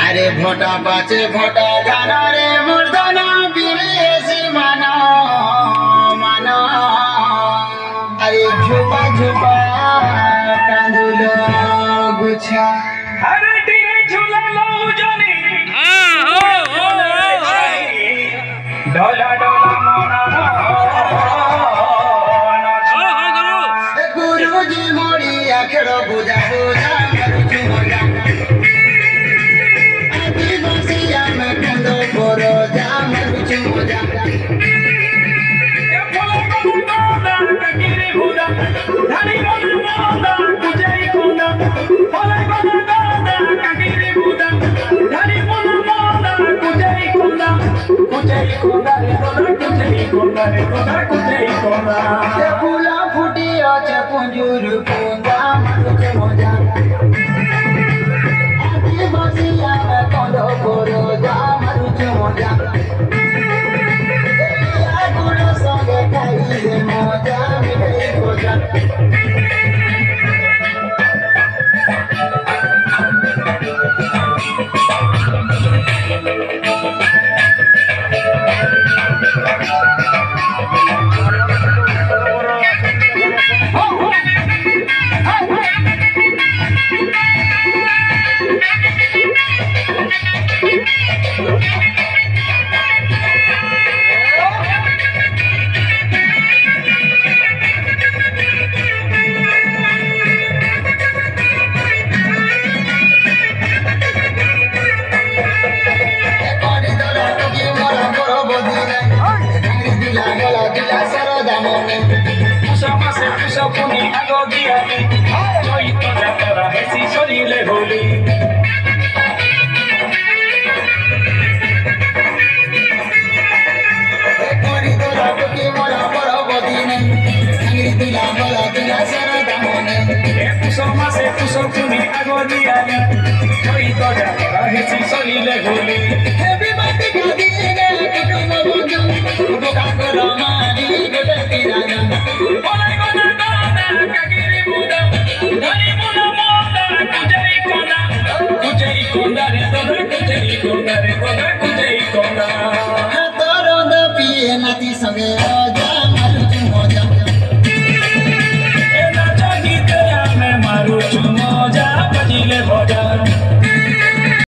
अरे भोटा बाचे भोटा गाना रे मुर्दाना बिरेसी माना माना अरे झुपा झुपा कांदुलो गुछा अरे टीरे झूला लो जानी डोला डोला मोना गुरुजी मोरी आखेड़ो बुझा बुझा मरुचु मजा आदिवासिया में कंदो बोरो जा मरुचु मजा धनी मोना मोना कुजाई कोना फलाई कोना कागिरी बुदा धनी मोना मोना कुजाई कोना रे कोना कुजाई कोना फूला फुटी আছে পুঞ্জুর পুঙ্গা মানুষ মজা আদিবাসিয়া কন্দ করো যা মানুষ মজা গুড় সঙ্গে খাইলে মজা মিঠাই মজা পুনি আগো গিয়ানি চৈত যাত্রা হেসি শরীরে হোলি মাসে পুষো পুনি আগো গিয়ানি চৈত যাত্রা হেসি শরীরে হোলি नाती संगे जा मारुचु मजा ए नाचा गीत में मारुचु मजा बजिले भजा